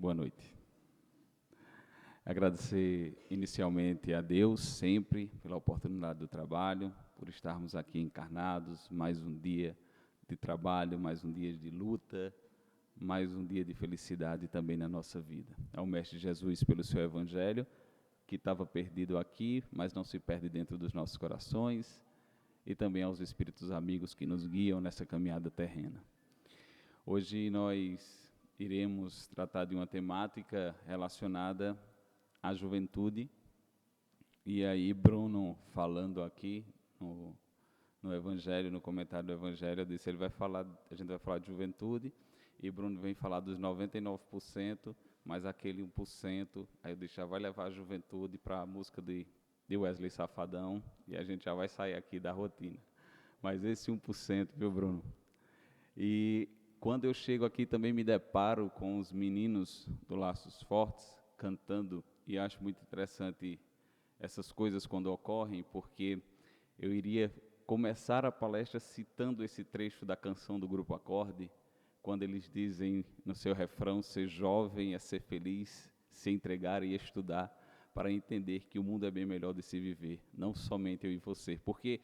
Boa noite. Agradecer inicialmente a Deus, sempre, pela oportunidade do trabalho, por estarmos aqui encarnados, mais um dia de trabalho, mais um dia de luta, mais um dia de felicidade também na nossa vida. Ao Mestre Jesus pelo seu Evangelho, que estava perdido aqui, mas não se perde dentro dos nossos corações, e também aos Espíritos amigos que nos guiam nessa caminhada terrena. Hoje nós iremos tratar de uma temática relacionada à juventude, e aí Bruno falando aqui no Evangelho, no comentário do Evangelho, eu disse, a gente vai falar de juventude, e Bruno vem falar dos 99%, mas aquele 1%, aí eu disse, já vai levar a juventude para a música de Wesley Safadão, e a gente já vai sair aqui da rotina. Mas esse 1%, viu, Bruno? E quando eu chego aqui também me deparo com os meninos do Laços Fortes cantando, e acho muito interessante essas coisas quando ocorrem, porque eu iria começar a palestra citando esse trecho da canção do Grupo Acorde, quando eles dizem no seu refrão, ser jovem é ser feliz, se entregar e estudar, para entender que o mundo é bem melhor de se viver, não somente eu e você, porque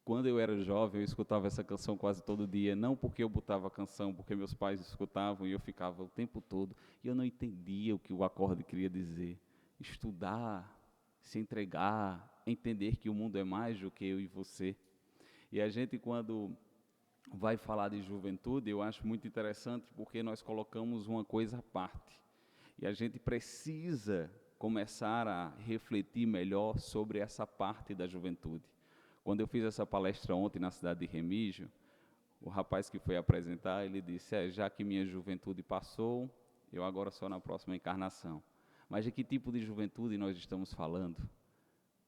quando eu era jovem, eu escutava essa canção quase todo dia, não porque eu botava a canção, porque meus pais escutavam e eu ficava o tempo todo, e eu não entendia o que o acorde queria dizer. Estudar, se entregar, entender que o mundo é mais do que eu e você. E a gente, quando vai falar de juventude, eu acho muito interessante, porque nós colocamos uma coisa à parte. E a gente precisa começar a refletir melhor sobre essa parte da juventude. Quando eu fiz essa palestra ontem na cidade de Remígio, o rapaz que foi apresentar, ele disse, já que minha juventude passou, eu agora sou na próxima encarnação. Mas de que tipo de juventude nós estamos falando?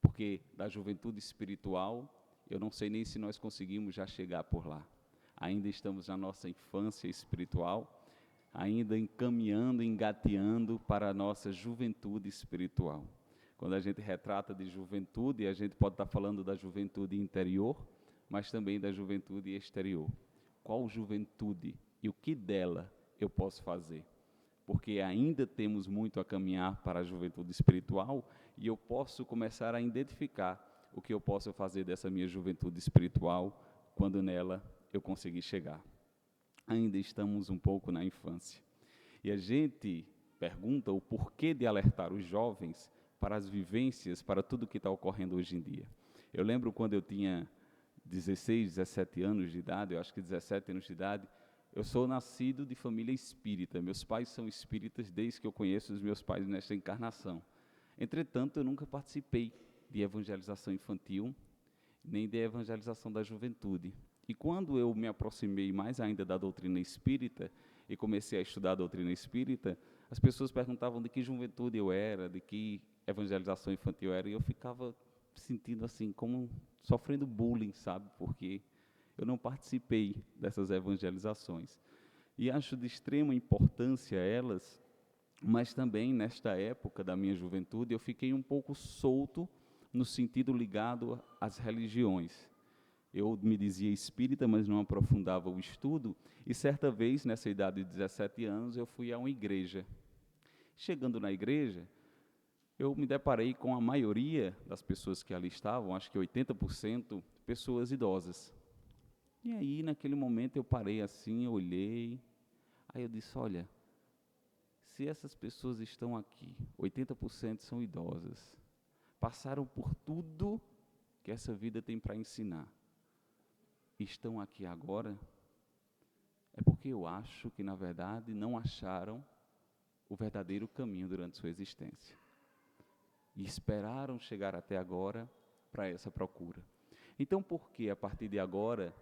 Porque da juventude espiritual, eu não sei nem se nós conseguimos já chegar por lá. Ainda estamos na nossa infância espiritual, ainda encaminhando, engateando para a nossa juventude espiritual. Quando a gente retrata de juventude, a gente pode estar falando da juventude interior, mas também da juventude exterior. Qual juventude e o que dela eu posso fazer? Porque ainda temos muito a caminhar para a juventude espiritual e eu posso começar a identificar o que eu posso fazer dessa minha juventude espiritual quando nela eu conseguir chegar. Ainda estamos um pouco na infância. E a gente pergunta o porquê de alertar os jovens para as vivências, para tudo que está ocorrendo hoje em dia. Eu lembro quando eu tinha 16, 17 anos de idade, eu acho que 17 anos de idade, eu sou nascido de família espírita, meus pais são espíritas desde que eu conheço os meus pais nesta encarnação. Entretanto, eu nunca participei de evangelização infantil, nem de evangelização da juventude. E quando eu me aproximei mais ainda da doutrina espírita e comecei a estudar a doutrina espírita, as pessoas perguntavam de que juventude eu era, de que evangelização infantil era, e eu ficava sentindo assim, como sofrendo bullying, sabe? Porque eu não participei dessas evangelizações. E acho de extrema importância elas, mas também nesta época da minha juventude eu fiquei um pouco solto no sentido ligado às religiões. Eu me dizia espírita, mas não aprofundava o estudo, e certa vez, nessa idade de 17 anos, eu fui a uma igreja. Chegando na igreja, eu me deparei com a maioria das pessoas que ali estavam, acho que 80%, pessoas idosas. E aí, naquele momento, eu parei assim, olhei, aí eu disse, olha, se essas pessoas estão aqui, 80% são idosas, passaram por tudo que essa vida tem para ensinar, estão aqui agora, é porque eu acho que, na verdade, não acharam o verdadeiro caminho durante sua existência. E esperaram chegar até agora para essa procura. Então, por que, a partir de agora,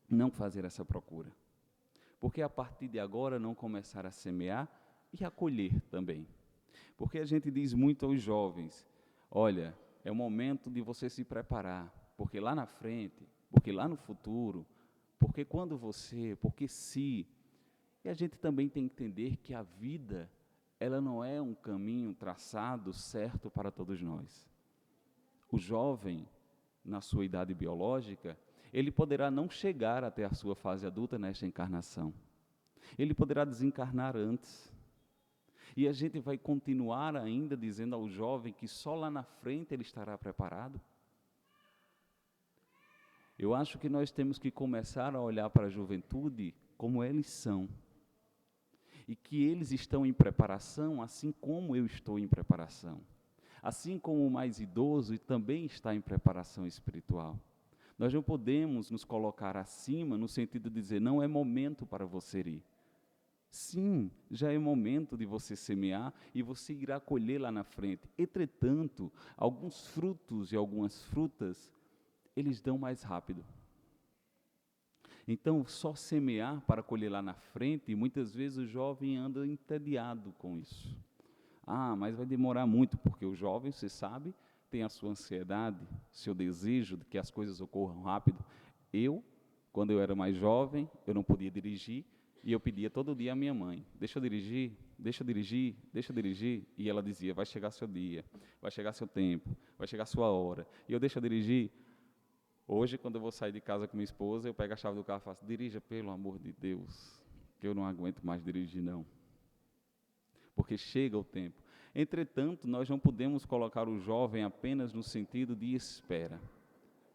não fazer essa procura? Por que, a partir de agora, não começar a semear e a colher também? Porque a gente diz muito aos jovens, olha, é o momento de você se preparar, porque lá na frente, porque lá no futuro, porque quando você, porque se... E a gente também tem que entender que a vida, ela não é um caminho traçado certo para todos nós. O jovem, na sua idade biológica, ele poderá não chegar até a sua fase adulta nesta encarnação. Ele poderá desencarnar antes. E a gente vai continuar ainda dizendo ao jovem que só lá na frente ele estará preparado? Eu acho que nós temos que começar a olhar para a juventude como eles são. E que eles estão em preparação, assim como eu estou em preparação. Assim como o mais idoso também está em preparação espiritual. Nós não podemos nos colocar acima no sentido de dizer, não é momento para você ir. Sim, já é momento de você semear e você irá colher lá na frente. Entretanto, alguns frutos e algumas frutas, eles dão mais rápido. Então, só semear para colher lá na frente, e muitas vezes o jovem anda entediado com isso. Ah, mas vai demorar muito, porque o jovem, você sabe, tem a sua ansiedade, seu desejo de que as coisas ocorram rápido. Quando eu era mais jovem, eu não podia dirigir, e eu pedia todo dia à minha mãe, deixa eu dirigir, deixa eu dirigir, deixa eu dirigir. E ela dizia, vai chegar seu dia, vai chegar seu tempo, vai chegar sua hora. E eu deixo eu dirigir. Hoje, quando eu vou sair de casa com minha esposa, eu pego a chave do carro e faço, dirija, pelo amor de Deus, que eu não aguento mais dirigir, não. Porque chega o tempo. Entretanto, nós não podemos colocar o jovem apenas no sentido de espera.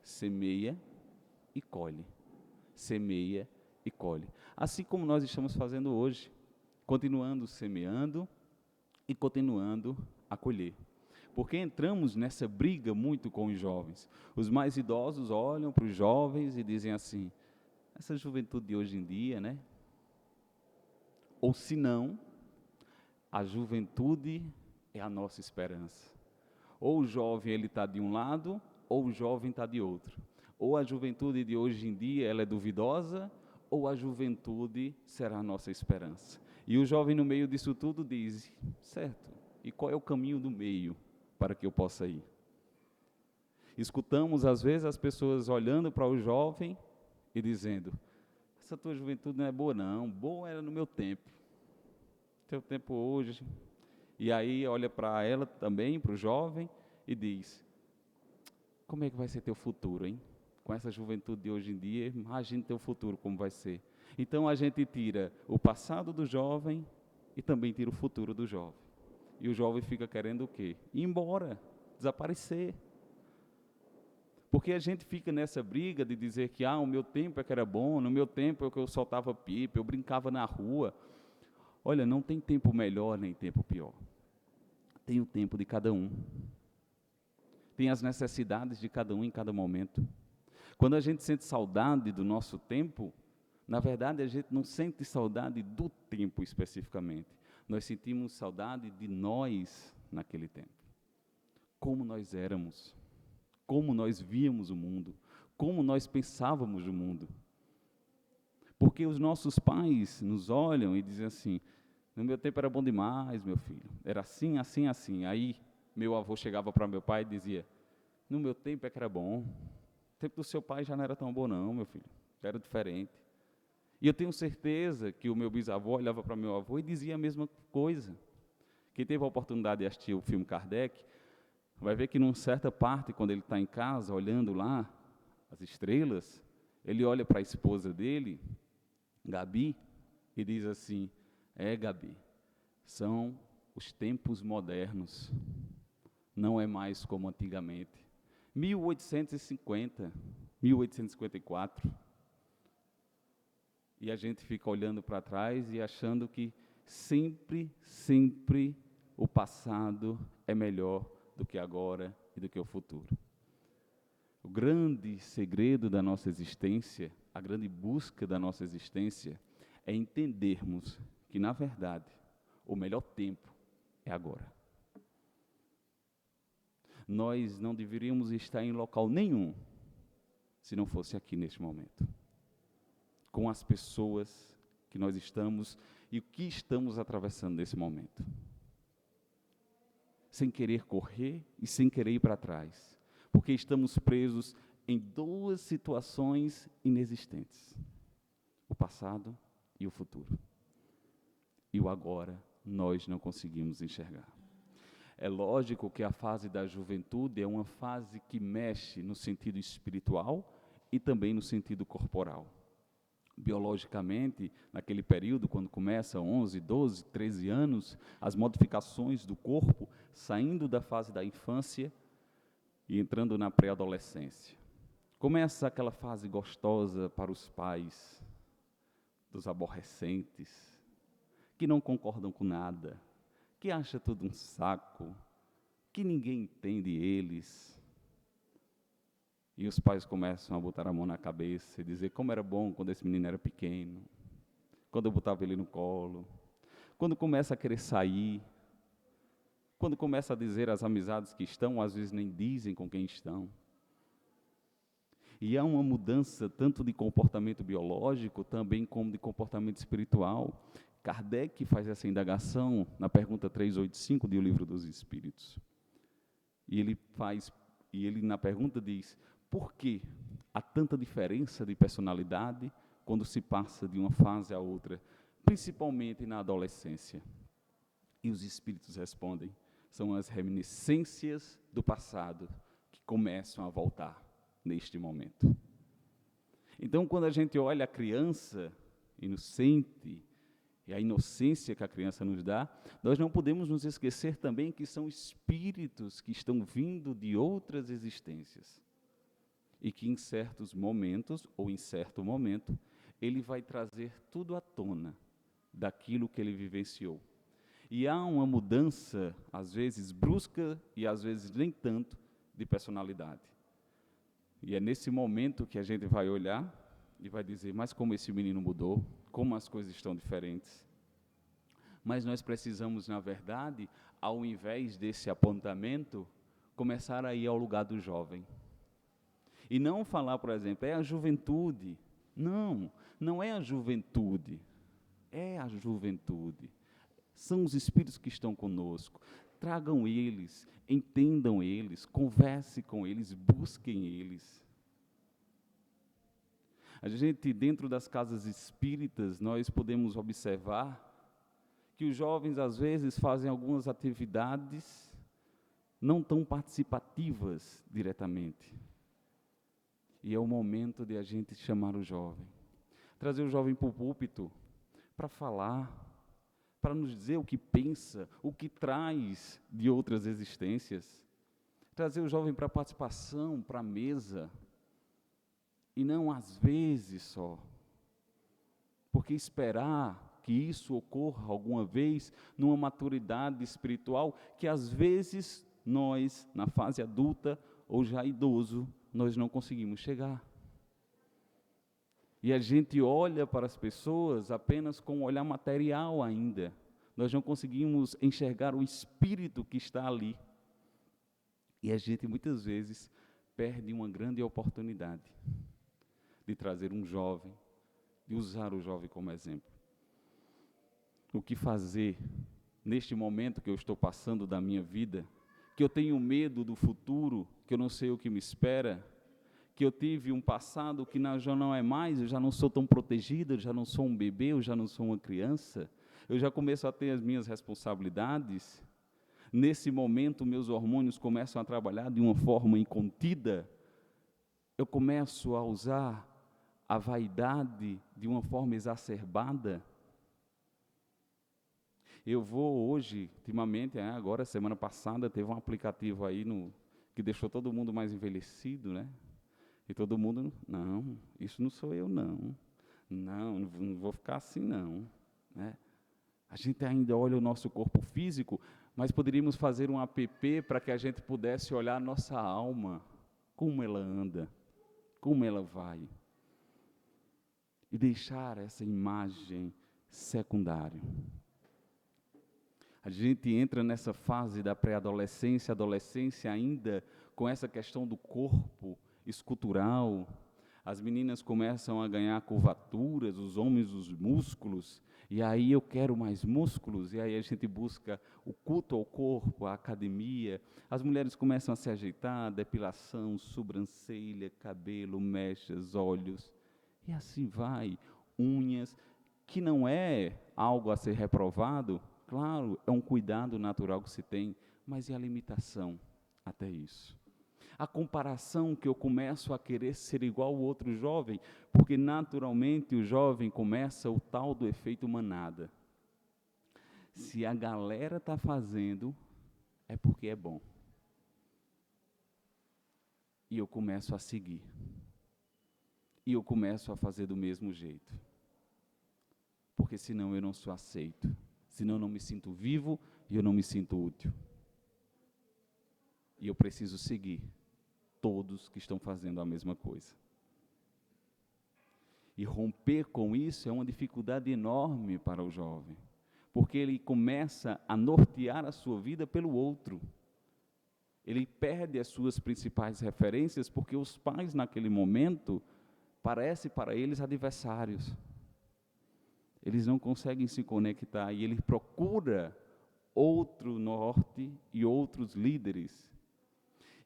Semeia e colhe. Semeia e colhe. Assim como nós estamos fazendo hoje, continuando semeando e continuando a colher. Porque entramos nessa briga muito com os jovens. Os mais idosos olham para os jovens e dizem assim, essa juventude de hoje em dia, né? Ou se não, a juventude é a nossa esperança. Ou o jovem ele está de um lado, ou o jovem está de outro. Ou a juventude de hoje em dia ela é duvidosa, ou a juventude será a nossa esperança. E o jovem no meio disso tudo diz, certo, e qual é o caminho do meio para que eu possa ir? Escutamos às vezes as pessoas olhando para o jovem e dizendo, essa tua juventude não é boa não, boa era no meu tempo. Teu tempo hoje. E aí olha para ela também, para o jovem, e diz, como é que vai ser teu futuro, hein? Com essa juventude de hoje em dia, imagine teu futuro como vai ser. Então a gente tira o passado do jovem e também tira o futuro do jovem. E o jovem fica querendo o quê? Ir embora, desaparecer. Porque a gente fica nessa briga de dizer que o meu tempo é que era bom, no meu tempo é que eu soltava pipa, eu brincava na rua. Olha, não tem tempo melhor nem tempo pior. Tem o tempo de cada um. Tem as necessidades de cada um em cada momento. Quando a gente sente saudade do nosso tempo, na verdade a gente não sente saudade do tempo especificamente. Nós sentimos saudade de nós naquele tempo. Como nós éramos, como nós víamos o mundo, como nós pensávamos o mundo. Porque os nossos pais nos olham e dizem assim, no meu tempo era bom demais, meu filho. Era assim, assim, assim. Aí meu avô chegava para meu pai e dizia, no meu tempo é que era bom. O tempo do seu pai já não era tão bom não, meu filho. Já era diferente. E eu tenho certeza que o meu bisavô olhava para meu avô e dizia a mesma coisa. Quem teve a oportunidade de assistir o filme Kardec, vai ver que numa certa parte, quando ele está em casa, olhando lá as estrelas, ele olha para a esposa dele, Gabi, e diz assim, Gabi, são os tempos modernos, não é mais como antigamente. 1850, 1854, e a gente fica olhando para trás e achando que sempre o passado é melhor do que agora e do que o futuro. O grande segredo da nossa existência, a grande busca da nossa existência, é entendermos que, na verdade, o melhor tempo é agora. Nós não deveríamos estar em local nenhum, se não fosse aqui neste momento. Com as pessoas que nós estamos e o que estamos atravessando nesse momento. Sem querer correr e sem querer ir para trás. Porque estamos presos em duas situações inexistentes. O passado e o futuro. E o agora nós não conseguimos enxergar. É lógico que a fase da juventude é uma fase que mexe no sentido espiritual e também no sentido corporal. biologicamente, naquele período, quando começa 11, 12, 13 anos, as modificações do corpo, saindo da fase da infância e entrando na pré-adolescência. Começa aquela fase gostosa para os pais, dos aborrecentes, que não concordam com nada, que acham tudo um saco, que ninguém entende eles. E os pais começam a botar a mão na cabeça e dizer como era bom quando esse menino era pequeno, quando eu botava ele no colo, quando começa a querer sair, quando começa a dizer as amizades que estão, às vezes nem dizem com quem estão. E há uma mudança tanto de comportamento biológico, também como de comportamento espiritual. Kardec faz essa indagação na pergunta 385 do Livro dos Espíritos. E ele na pergunta diz: por que há tanta diferença de personalidade quando se passa de uma fase à outra, principalmente na adolescência? E os espíritos respondem: são as reminiscências do passado que começam a voltar neste momento. Então, quando a gente olha a criança inocente, e a inocência que a criança nos dá, nós não podemos nos esquecer também que são espíritos que estão vindo de outras existências. E que em certos momentos, ou em certo momento, ele vai trazer tudo à tona daquilo que ele vivenciou. E há uma mudança, às vezes brusca e às vezes nem tanto, de personalidade. E é nesse momento que a gente vai olhar e vai dizer: mas como esse menino mudou, como as coisas estão diferentes. Mas nós precisamos, na verdade, ao invés desse apontamento, começar a ir ao lugar do jovem. E não falar, por exemplo, é a juventude. Não, não é a juventude. É a juventude. São os espíritos que estão conosco. Tragam eles, entendam eles, converse com eles, busquem eles. A gente, dentro das casas espíritas, nós podemos observar que os jovens, às vezes, fazem algumas atividades não tão participativas diretamente. E é o momento de a gente chamar o jovem, trazer o jovem para o púlpito, para falar, para nos dizer o que pensa, o que traz de outras existências. Trazer o jovem para a participação, para a mesa, e não às vezes só. Porque esperar que isso ocorra alguma vez numa maturidade espiritual que às vezes nós, na fase adulta ou já idoso, nós não conseguimos chegar. E a gente olha para as pessoas apenas com um olhar material ainda. Nós não conseguimos enxergar o espírito que está ali. E a gente muitas vezes perde uma grande oportunidade de trazer um jovem, de usar o jovem como exemplo. O que fazer neste momento que eu estou passando da minha vida, que eu tenho medo do futuro, que eu não sei o que me espera, que eu tive um passado que já não é mais, eu já não sou tão protegido, eu já não sou um bebê, eu já não sou uma criança, eu já começo a ter as minhas responsabilidades. Nesse momento, meus hormônios começam a trabalhar de uma forma incontida, eu começo a usar a vaidade de uma forma exacerbada. Eu vou hoje, ultimamente, agora, semana passada, teve um aplicativo aí que deixou todo mundo mais envelhecido, né? E todo mundo, não, isso não sou eu, não. Não vou ficar assim, não. Né? A gente ainda olha o nosso corpo físico, mas poderíamos fazer um app para que a gente pudesse olhar a nossa alma, como ela anda, como ela vai. E deixar essa imagem secundária. A gente entra nessa fase da pré-adolescência, adolescência ainda com essa questão do corpo escultural. As meninas começam a ganhar curvaturas, os homens os músculos, e aí eu quero mais músculos, e aí a gente busca o culto ao corpo, a academia. As mulheres começam a se ajeitar, depilação, sobrancelha, cabelo, mechas, olhos, e assim vai, unhas, que não é algo a ser reprovado. Claro, é um cuidado natural que se tem, mas e a limitação até isso? A comparação que eu começo a querer ser igual ao outro jovem, porque naturalmente o jovem começa o tal do efeito manada. Se a galera está fazendo, é porque é bom. E eu começo a seguir. E eu começo a fazer do mesmo jeito. Porque senão eu não sou aceito. Senão eu não me sinto vivo e eu não me sinto útil. E eu preciso seguir todos que estão fazendo a mesma coisa. E romper com isso é uma dificuldade enorme para o jovem, porque ele começa a nortear a sua vida pelo outro. Ele perde as suas principais referências, porque os pais naquele momento parecem para eles adversários. Eles não conseguem se conectar e ele procura outro norte e outros líderes.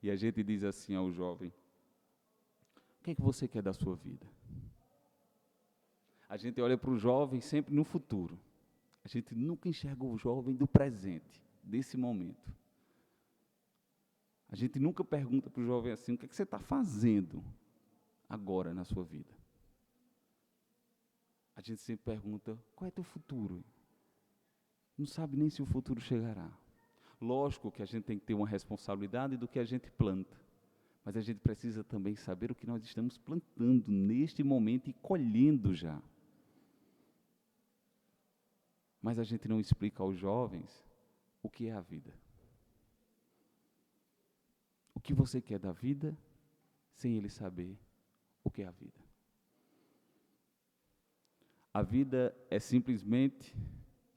E a gente diz assim ao jovem: o que é que você quer da sua vida? A gente olha para o jovem sempre no futuro. A gente nunca enxerga o jovem do presente, desse momento. A gente nunca pergunta para o jovem assim: o que é que você está fazendo agora na sua vida? A gente sempre pergunta: qual é teu futuro? Não sabe nem se o futuro chegará. Lógico que a gente tem que ter uma responsabilidade do que a gente planta, mas a gente precisa também saber o que nós estamos plantando neste momento e colhendo já. Mas a gente não explica aos jovens o que é a vida. O que você quer da vida, sem ele saber o que é a vida. A vida é simplesmente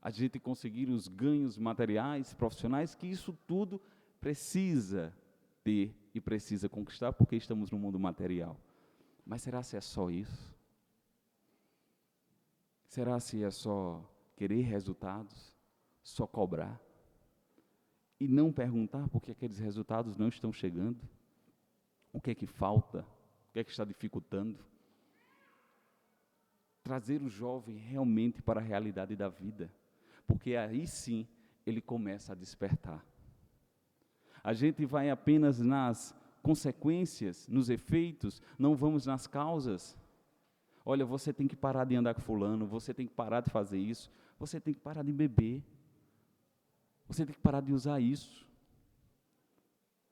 a gente conseguir os ganhos materiais, profissionais, que isso tudo precisa ter e precisa conquistar, porque estamos no mundo material. Mas será se é só isso? Será se é só querer resultados, só cobrar? E não perguntar por que aqueles resultados não estão chegando? O que é que falta? O que é que está dificultando? Trazer o jovem realmente para a realidade da vida, porque aí sim ele começa a despertar. A gente vai apenas nas consequências, nos efeitos, não vamos nas causas. Olha, você tem que parar de andar com fulano, você tem que parar de fazer isso, você tem que parar de beber, você tem que parar de usar isso,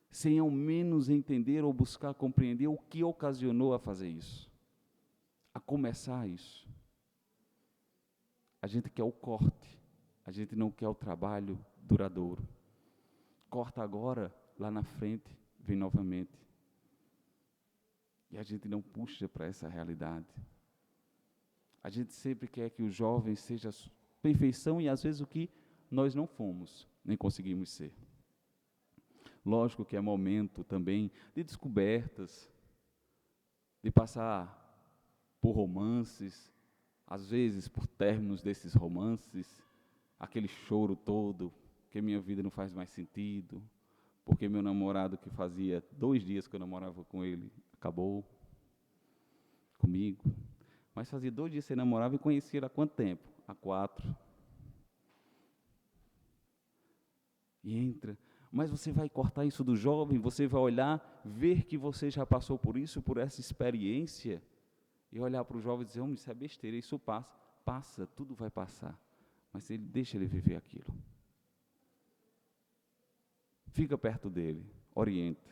sem ao menos entender ou buscar compreender o que ocasionou a fazer isso, a começar isso. A gente quer o corte, a gente não quer o trabalho duradouro. Corta agora, lá na frente, vem novamente. E a gente não puxa para essa realidade. A gente sempre quer que o jovem seja perfeição e às vezes o que nós não fomos, nem conseguimos ser. Lógico que é momento também de descobertas, de passar por romances, às vezes por términos desses romances, aquele choro todo, que minha vida não faz mais sentido, porque meu namorado, que fazia 2 dias que eu namorava com ele, acabou comigo. Mas fazia 2 dias que você namorava e conhecia ele há quanto tempo? Há 4. E entra. Mas você vai cortar isso do jovem, você vai olhar, ver que você já passou por isso, por essa experiência, e olhar para o jovem e dizer: homem, isso é besteira, isso passa. Passa, tudo vai passar. Mas deixa ele viver aquilo. Fica perto dele, orienta,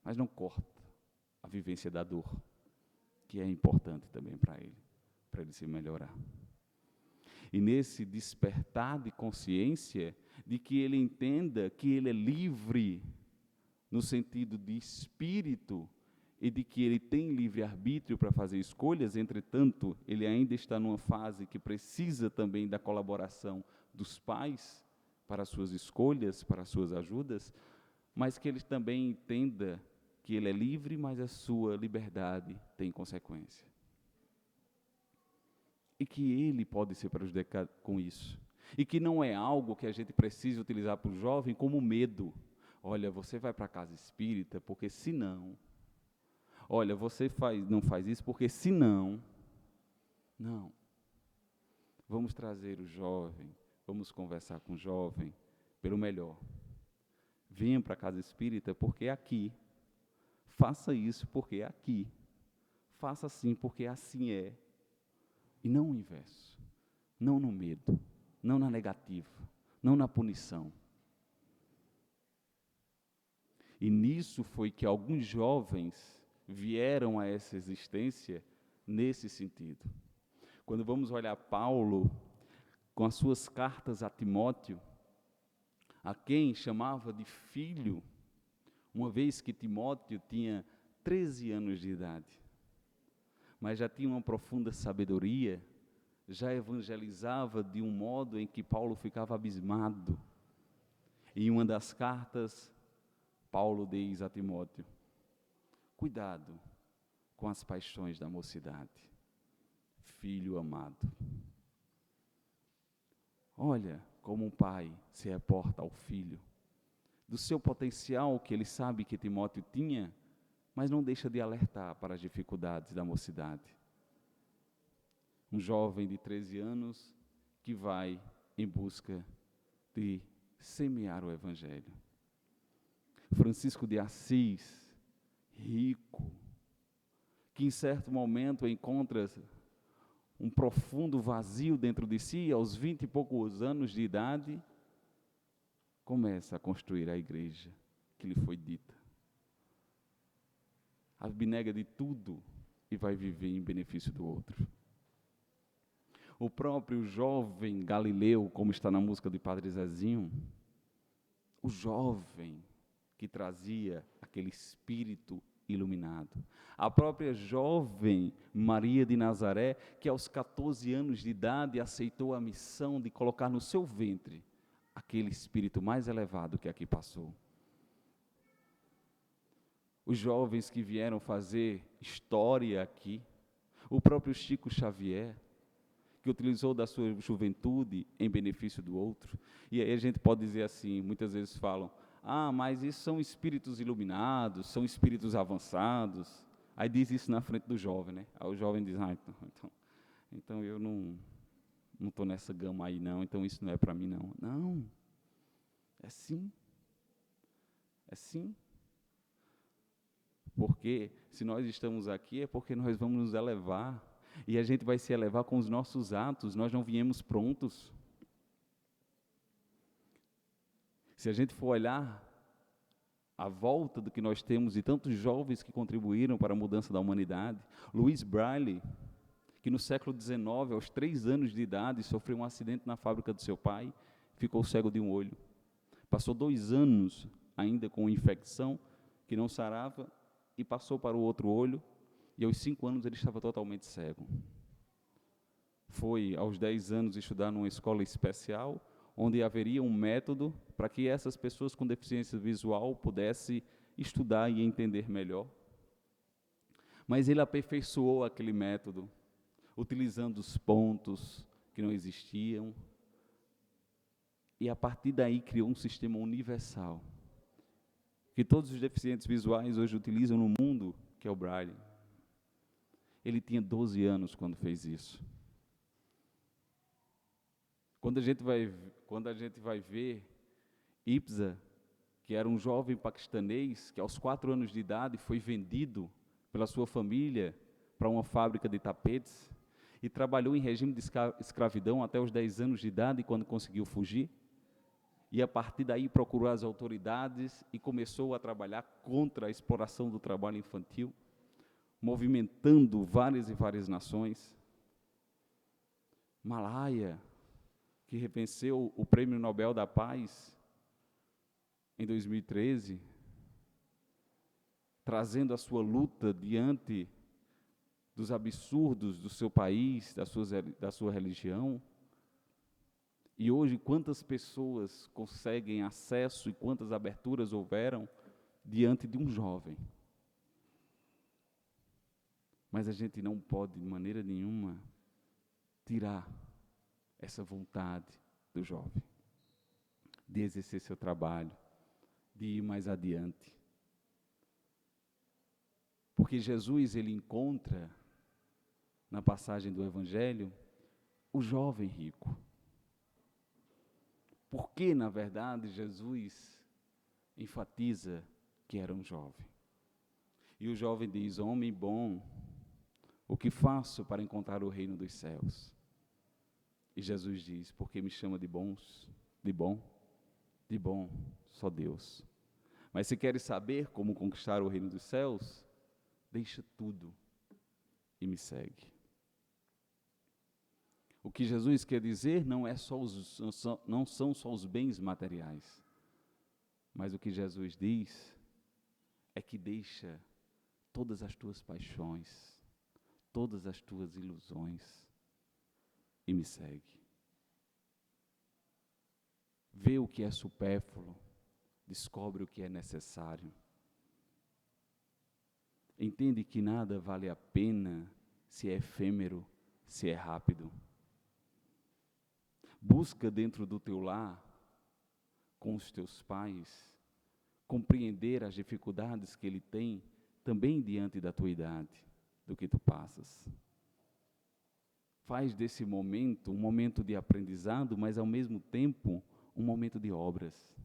mas não corta a vivência da dor, que é importante também para ele se melhorar. E nesse despertar de consciência, de que ele entenda que ele é livre, no sentido de espírito, e de que ele tem livre-arbítrio para fazer escolhas, entretanto, ele ainda está numa fase que precisa também da colaboração dos pais para as suas escolhas, para as suas ajudas, mas que ele também entenda que ele é livre, mas a sua liberdade tem consequência. E que ele pode ser prejudicado com isso. E que não é algo que a gente precisa utilizar para o jovem como medo. Olha, você vai para a casa espírita porque senão... Olha, você não faz isso porque senão... Não. Vamos trazer o jovem, vamos conversar com o jovem pelo melhor. Venha para a casa espírita porque aqui Faça isso porque é aqui. Faça assim porque assim é. E não o inverso. Não no medo, não na negativa, não na punição. E nisso foi que alguns jovens vieram a essa existência nesse sentido. Quando vamos olhar Paulo, com as suas cartas a Timóteo, a quem chamava de filho, uma vez que Timóteo tinha 13 anos de idade, mas já tinha uma profunda sabedoria, já evangelizava de um modo em que Paulo ficava abismado. Em uma das cartas, Paulo diz a Timóteo: cuidado com as paixões da mocidade, filho amado. Olha como um pai se reporta ao filho, do seu potencial que ele sabe que Timóteo tinha, mas não deixa de alertar para as dificuldades da mocidade. Um jovem de 13 anos que vai em busca de semear o Evangelho. Francisco de Assis, rico, que em certo momento encontra um profundo vazio dentro de si, aos 20 e poucos anos de idade, começa a construir a igreja que lhe foi dita. Abnega de tudo e vai viver em benefício do outro. O próprio jovem Galileu, como está na música do Padre Zezinho, o jovem que trazia aquele espírito iluminado. A própria jovem Maria de Nazaré, que aos 14 anos de idade aceitou a missão de colocar no seu ventre aquele espírito mais elevado que aqui passou. Os jovens que vieram fazer história aqui, o próprio Chico Xavier, que utilizou da sua juventude em benefício do outro. E aí a gente pode dizer assim, muitas vezes falam: ah, mas isso são espíritos iluminados, são espíritos avançados. Aí diz isso na frente do jovem, né? Aí o jovem diz: ah, então eu não estou nessa gama aí não, então isso não é para mim não. Não, é sim. É sim. Porque se nós estamos aqui é porque nós vamos nos elevar. E a gente vai se elevar com os nossos atos, nós não viemos prontos. Se a gente for olhar à volta do que nós temos e tantos jovens que contribuíram para a mudança da humanidade, Louis Braille, que no século XIX, aos 3 anos de idade, sofreu um acidente na fábrica do seu pai, ficou cego de um olho. Passou 2 anos ainda com infecção, que não sarava, e passou para o outro olho, e aos 5 anos ele estava totalmente cego. Foi aos 10 anos estudar numa escola especial, onde haveria um método para que essas pessoas com deficiência visual pudessem estudar e entender melhor. Mas ele aperfeiçoou aquele método, utilizando os pontos que não existiam, e a partir daí criou um sistema universal, que todos os deficientes visuais hoje utilizam no mundo, que é o Braille. Ele tinha 12 anos quando fez isso. Quando a gente vai ver Ipsa, que era um jovem paquistanês, que aos 4 anos de idade foi vendido pela sua família para uma fábrica de tapetes, e trabalhou em regime de escravidão até os 10 anos de idade, quando conseguiu fugir, e a partir daí procurou as autoridades e começou a trabalhar contra a exploração do trabalho infantil, movimentando várias e várias nações. Malaya, que venceu o Prêmio Nobel da Paz em 2013, trazendo a sua luta diante dos absurdos do seu país, da sua religião. E hoje, quantas pessoas conseguem acesso e quantas aberturas houveram diante de um jovem? Mas a gente não pode, de maneira nenhuma, tirar essa vontade do jovem de exercer seu trabalho, de ir mais adiante. Porque Jesus, ele encontra, na passagem do Evangelho, o jovem rico. Porque, na verdade, Jesus enfatiza que era um jovem? E o jovem diz: homem bom, o que faço para encontrar o reino dos céus? E Jesus diz: por que me chama de bons? De bom? De bom, só Deus. Mas se queres saber como conquistar o reino dos céus, deixa tudo e me segue. O que Jesus quer dizer não são só os bens materiais, mas o que Jesus diz é que deixa todas as tuas paixões, todas as tuas ilusões e me segue. Vê o que é supérfluo, descobre o que é necessário. Entende que nada vale a pena se é efêmero, se é rápido. Busca dentro do teu lar, com os teus pais, compreender as dificuldades que ele tem, também diante da tua idade, do que tu passas. Faz desse momento um momento de aprendizado, mas ao mesmo tempo um momento de obras.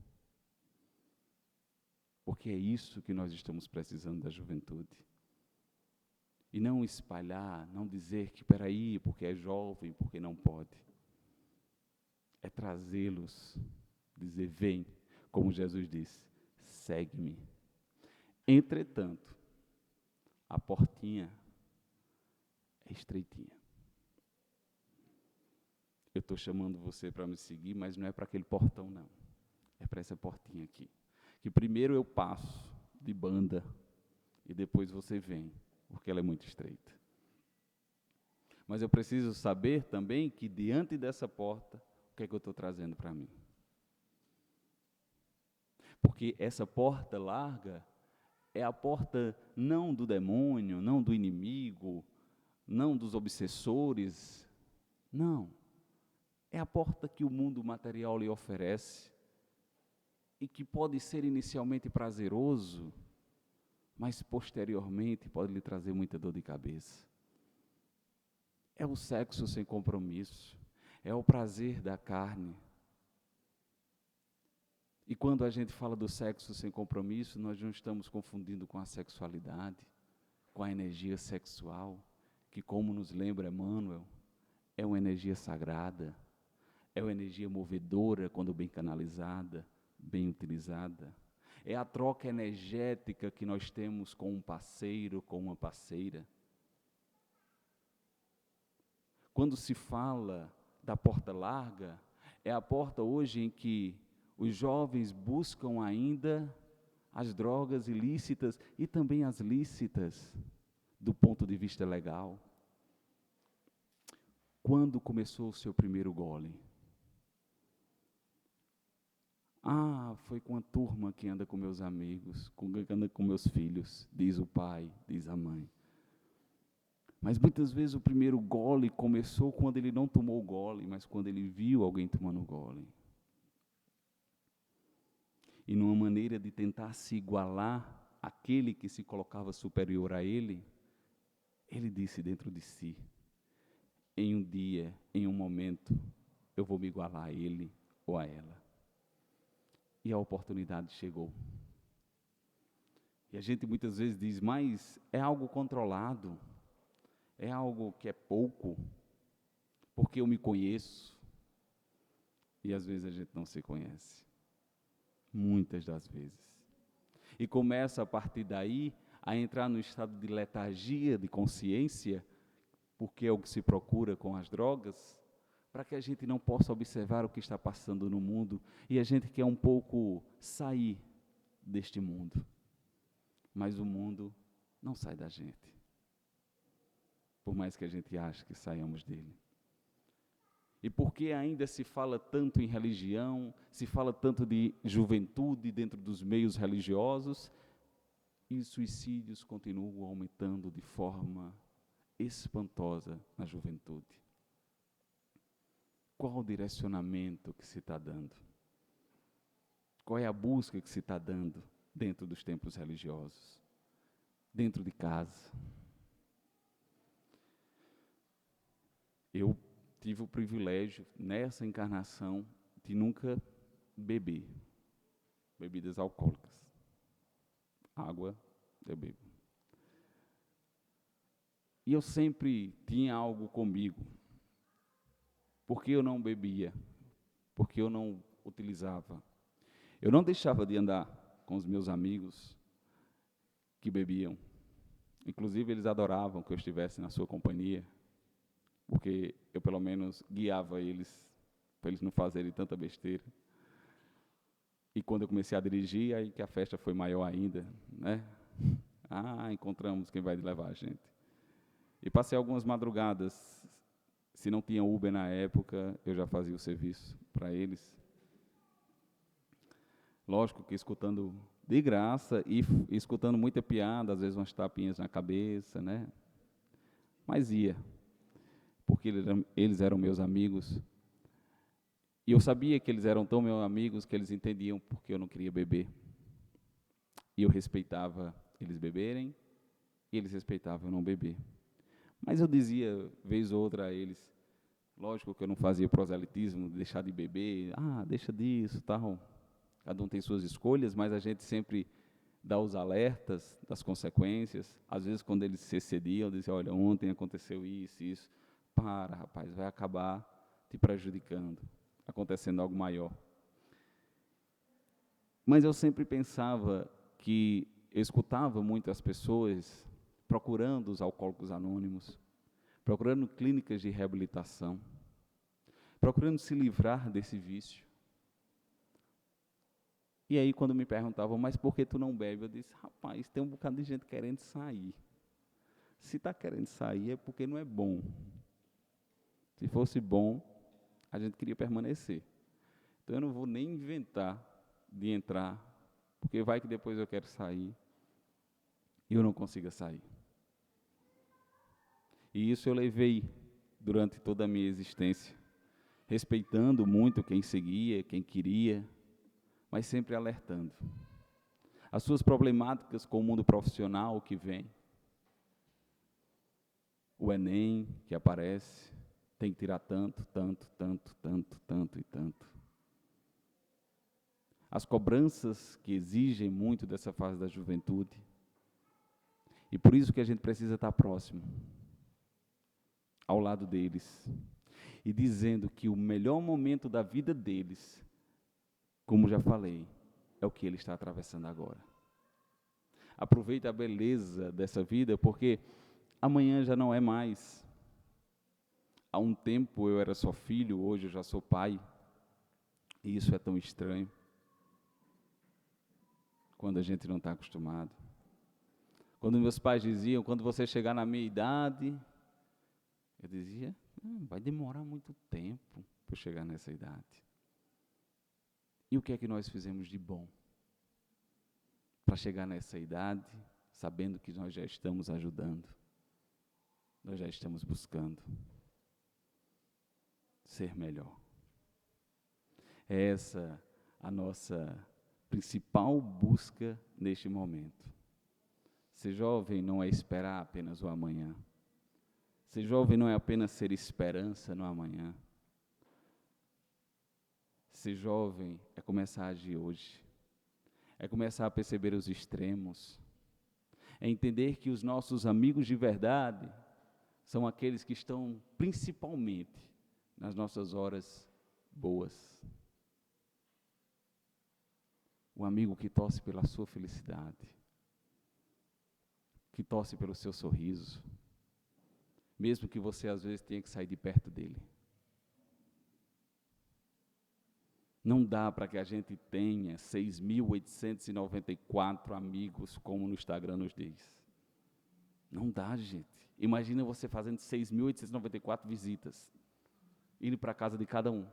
Porque é isso que nós estamos precisando da juventude. E não espalhar, não dizer que, peraí, porque é jovem, porque não pode. É trazê-los, dizer, vem, como Jesus disse, segue-me. Entretanto, a portinha é estreitinha. Eu estou chamando você para me seguir, mas não é para aquele portão, não. É para essa portinha aqui. Que primeiro eu passo de banda e depois você vem, porque ela é muito estreita. Mas eu preciso saber também que diante dessa porta, o que é que eu estou trazendo para mim? Porque essa porta larga é a porta não do demônio, não do inimigo, não dos obsessores, não. É a porta que o mundo material lhe oferece e que pode ser inicialmente prazeroso, mas posteriormente pode lhe trazer muita dor de cabeça. É o sexo sem compromisso, é o prazer da carne. E quando a gente fala do sexo sem compromisso, nós não estamos confundindo com a sexualidade, com a energia sexual, que, como nos lembra Emmanuel, é uma energia sagrada, é uma energia movedora quando bem canalizada, bem utilizada. É a troca energética que nós temos com um parceiro, com uma parceira. Quando se fala da porta larga, é a porta hoje em que os jovens buscam ainda as drogas ilícitas e também as lícitas, do ponto de vista legal. Quando começou o seu primeiro gole? Foi com a turma que anda com meus amigos, que anda com meus filhos, diz o pai, diz a mãe. Mas muitas vezes o primeiro gole começou quando ele não tomou o gole, mas quando ele viu alguém tomando o gole. E numa maneira de tentar se igualar àquele que se colocava superior a ele, ele disse dentro de si, em um dia, em um momento, eu vou me igualar a ele ou a ela. E a oportunidade chegou. E a gente muitas vezes diz, mas é algo controlado, é algo que é pouco, porque eu me conheço. E às vezes a gente não se conhece. Muitas das vezes. E começa a partir daí a entrar no estado de letargia, de consciência, porque é o que se procura com as drogas, para que a gente não possa observar o que está passando no mundo, e a gente quer um pouco sair deste mundo, mas o mundo não sai da gente, por mais que a gente ache que saiamos dele. E porque ainda se fala tanto em religião, se fala tanto de juventude dentro dos meios religiosos, e os suicídios continuam aumentando de forma espantosa na juventude. Qual o direcionamento que se está dando? Qual é a busca que se está dando dentro dos templos religiosos? Dentro de casa? Eu tive o privilégio, nessa encarnação, de nunca beber bebidas alcoólicas. Água, eu bebo. E eu sempre tinha algo comigo. Por que eu não bebia? Porque eu não utilizava. Eu não deixava de andar com os meus amigos que bebiam. Inclusive, eles adoravam que eu estivesse na sua companhia, porque eu, pelo menos, guiava eles, para eles não fazerem tanta besteira. E quando eu comecei a dirigir, aí que a festa foi maior ainda, né? Encontramos quem vai levar a gente. E passei algumas madrugadas. Se não tinha Uber na época, eu já fazia o serviço para eles. Lógico que escutando de graça e escutando muita piada, às vezes umas tapinhas na cabeça, né? Mas ia, porque eles eram meus amigos. E eu sabia que eles eram tão meus amigos que eles entendiam porque eu não queria beber. E eu respeitava eles beberem, e eles respeitavam eu não beber. Mas eu dizia, vez ou outra, a eles, lógico que eu não fazia proselitismo, deixar de beber, deixa disso, tal. Cada um tem suas escolhas, mas a gente sempre dá os alertas das consequências. Às vezes, quando eles se excediam, eu dizia, olha, ontem aconteceu isso, isso. Para, rapaz, vai acabar te prejudicando, acontecendo algo maior. Mas eu sempre pensava que eu escutava muito as pessoas procurando os alcoólicos anônimos, procurando clínicas de reabilitação, procurando se livrar desse vício. E aí, quando me perguntavam, mas por que tu não bebe? Eu disse, rapaz, tem um bocado de gente querendo sair. Se está querendo sair, é porque não é bom. Se fosse bom, a gente queria permanecer. Então, eu não vou nem inventar de entrar, porque vai que depois eu quero sair e eu não consiga sair. E isso eu levei durante toda a minha existência, respeitando muito quem seguia, quem queria, mas sempre alertando. As suas problemáticas com o mundo profissional que vem, o Enem que aparece, tem que tirar tanto, tanto, tanto, tanto, tanto e tanto. As cobranças que exigem muito dessa fase da juventude. E por isso que a gente precisa estar próximo, ao lado deles, e dizendo que o melhor momento da vida deles, como já falei, é o que ele está atravessando agora. Aproveita a beleza dessa vida, porque amanhã já não é mais. Há um tempo eu era só filho, hoje eu já sou pai, e isso é tão estranho, quando a gente não está acostumado. Quando meus pais diziam, quando você chegar na minha idade, eu dizia, vai demorar muito tempo para eu chegar nessa idade. E o que é que nós fizemos de bom? Para chegar nessa idade, sabendo que nós já estamos ajudando, nós já estamos buscando ser melhor. É essa a nossa principal busca neste momento. Ser jovem não é esperar apenas o amanhã. Ser jovem não é apenas ser esperança no amanhã. Ser jovem é começar a agir hoje. É começar a perceber os extremos. É entender que os nossos amigos de verdade são aqueles que estão principalmente nas nossas horas boas. O amigo que torce pela sua felicidade, que torce pelo seu sorriso, mesmo que você às vezes tenha que sair de perto dele. Não dá para que a gente tenha 6.894 amigos, como no Instagram nos diz. Não dá, gente. Imagina você fazendo 6.894 visitas, indo para a casa de cada um.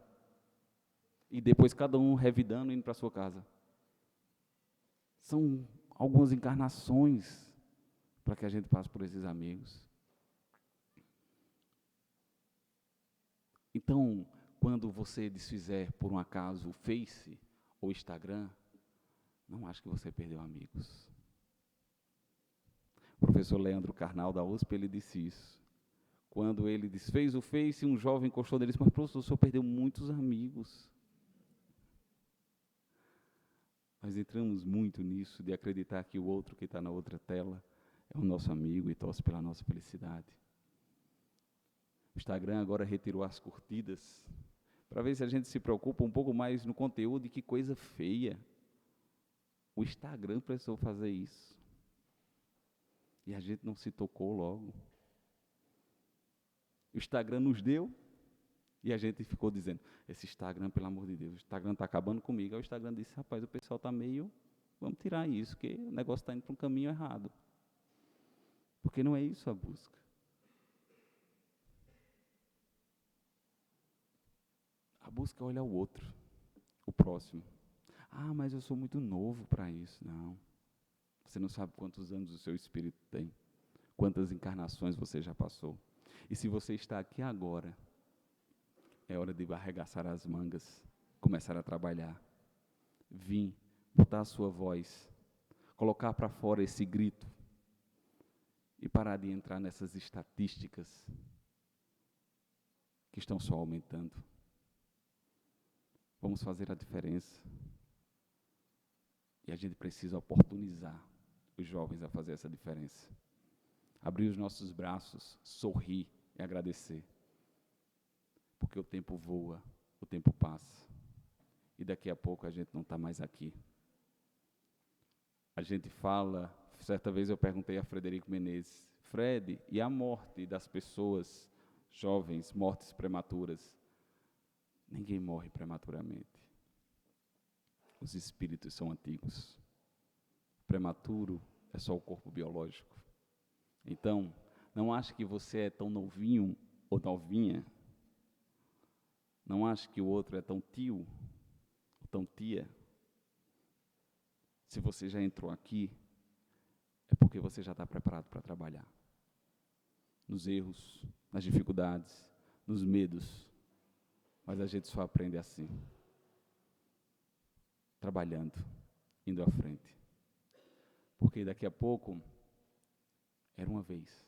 E depois cada um revidando, indo para a sua casa. São algumas encarnações para que a gente passe por esses amigos. Então, quando você desfizer, por um acaso, o Face ou o Instagram, não acho que você perdeu amigos. O professor Leandro Carnal, da USP, ele disse isso. Quando ele desfez o Face, um jovem encostou nele e disse, mas professor, o senhor perdeu muitos amigos. Nós entramos muito nisso, de acreditar que o outro que está na outra tela é o nosso amigo e torce pela nossa felicidade. O Instagram agora retirou as curtidas, para ver se a gente se preocupa um pouco mais no conteúdo. E que coisa feia. O Instagram precisou fazer isso. E a gente não se tocou logo. O Instagram nos deu, e a gente ficou dizendo, esse Instagram, pelo amor de Deus, o Instagram está acabando comigo. Aí o Instagram disse, rapaz, o pessoal está meio, vamos tirar isso, que o negócio está indo para um caminho errado. Porque não é isso a busca. A busca é olhar o outro, o próximo. Ah, mas eu sou muito novo para isso. Não. Você não sabe quantos anos o seu espírito tem, quantas encarnações você já passou. E se você está aqui agora, é hora de arregaçar as mangas, começar a trabalhar, vir, botar a sua voz, colocar para fora esse grito e parar de entrar nessas estatísticas que estão só aumentando. Vamos fazer a diferença. E a gente precisa oportunizar os jovens a fazer essa diferença. Abrir os nossos braços, sorrir e agradecer. Porque o tempo voa, o tempo passa. E daqui a pouco a gente não está mais aqui. A gente fala, certa vez eu perguntei a Frederico Menezes, Fred, e a morte das pessoas jovens, mortes prematuras? Ninguém morre prematuramente. Os espíritos são antigos. Prematuro é só o corpo biológico. Então, não ache que você é tão novinho ou novinha. Não ache que o outro é tão tio ou tão tia. Se você já entrou aqui, é porque você já está preparado para trabalhar. Nos erros, nas dificuldades, nos medos. Mas a gente só aprende assim. Trabalhando, indo à frente. Porque daqui a pouco, era uma vez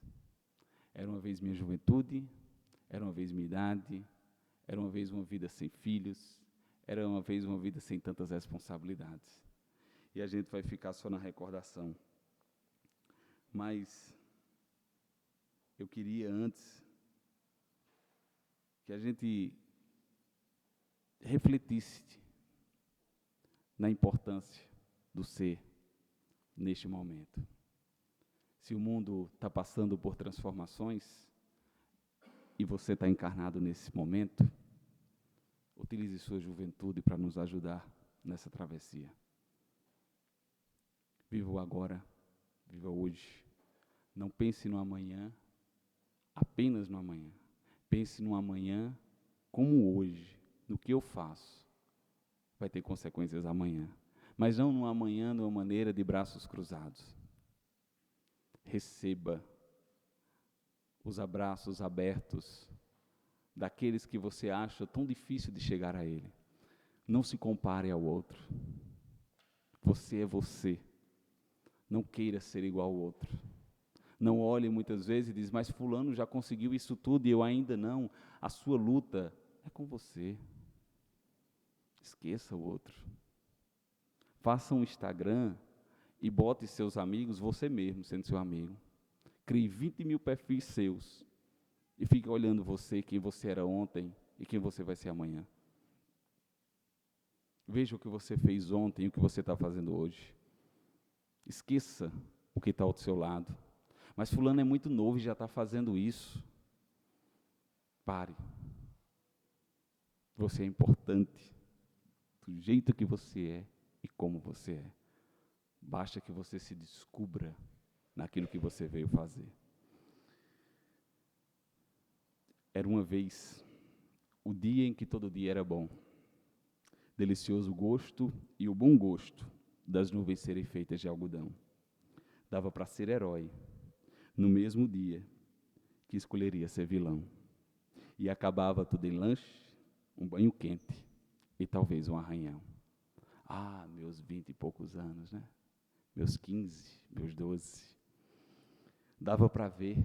minha juventude, era uma vez minha idade, era uma vez uma vida sem filhos, era uma vez uma vida sem tantas responsabilidades. E a gente vai ficar só na recordação. Mas eu queria antes que a gente refletisse na importância do ser neste momento. Se o mundo está passando por transformações e você está encarnado nesse momento, utilize sua juventude para nos ajudar nessa travessia. Viva o agora, viva hoje. Não pense no amanhã, apenas no amanhã. Pense no amanhã como hoje, no que eu faço. Vai ter consequências amanhã. Mas não no amanhã de uma maneira de braços cruzados. Receba os abraços abertos daqueles que você acha tão difícil de chegar a ele. Não se compare ao outro. Você é você. Não queira ser igual ao outro. Não olhe muitas vezes e diz, mas fulano já conseguiu isso tudo e eu ainda não. A sua luta é com você. Esqueça o outro. Faça um Instagram e bote seus amigos, você mesmo sendo seu amigo. Crie 20 mil perfis seus e fique olhando você, quem você era ontem e quem você vai ser amanhã. Veja o que você fez ontem e o que você está fazendo hoje. Esqueça o que está ao seu lado. Mas fulano é muito novo e já está fazendo isso. Pare. Você é importante. Do jeito que você é e como você é. Basta que você se descubra naquilo que você veio fazer. Era uma vez o dia em que todo dia era bom. Delicioso gosto e o bom gosto das nuvens serem feitas de algodão. Dava para ser herói no mesmo dia que escolheria ser vilão. E acabava tudo em lanche, um banho quente e talvez um arranhão. Ah, meus 20 e poucos anos, né? Meus 15, meus 12. Dava para ver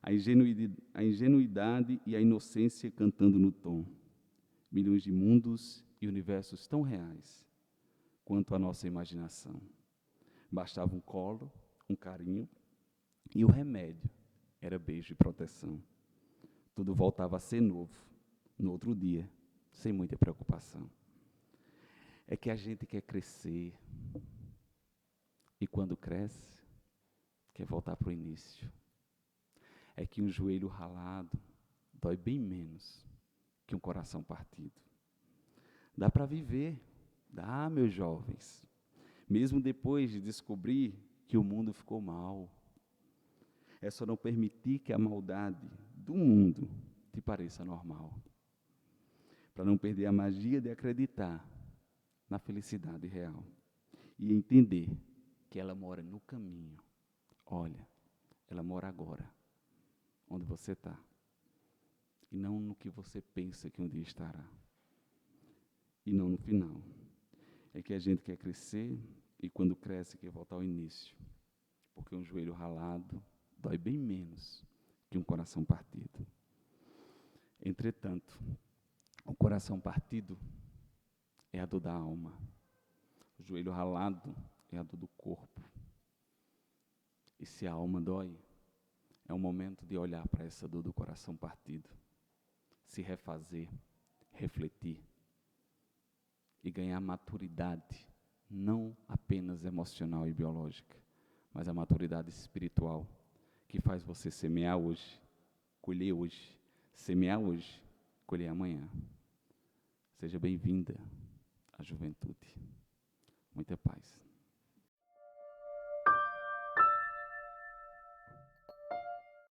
a ingenuidade e a inocência cantando no tom. Milhões de mundos e universos tão reais quanto a nossa imaginação. Bastava um colo, um carinho, e o remédio era beijo e proteção. tudo voltava a ser novo no outro dia, sem muita preocupação. É que a gente quer crescer, e quando cresce, quer voltar para o início. É que um joelho ralado dói bem menos que um coração partido. Dá para viver, dá, meus jovens, mesmo depois de descobrir que o mundo ficou mal. É só não permitir que a maldade do mundo te pareça normal. Para não perder a magia de acreditar na felicidade real. E entender que ela mora no caminho. Olha, ela mora agora, onde você está. E não no que você pensa que um dia estará. E não no final. É que a gente quer crescer e quando cresce quer voltar ao início. Porque um joelho ralado dói bem menos que um coração partido. Entretanto, o coração partido é a dor da alma. O joelho ralado é a dor do corpo. E se a alma dói, é o momento de olhar para essa dor do coração partido, se refazer, refletir e ganhar maturidade, não apenas emocional e biológica, mas a maturidade espiritual, que faz você semear hoje, colher hoje, semear hoje, colher amanhã. Seja bem-vinda à juventude. Muita paz.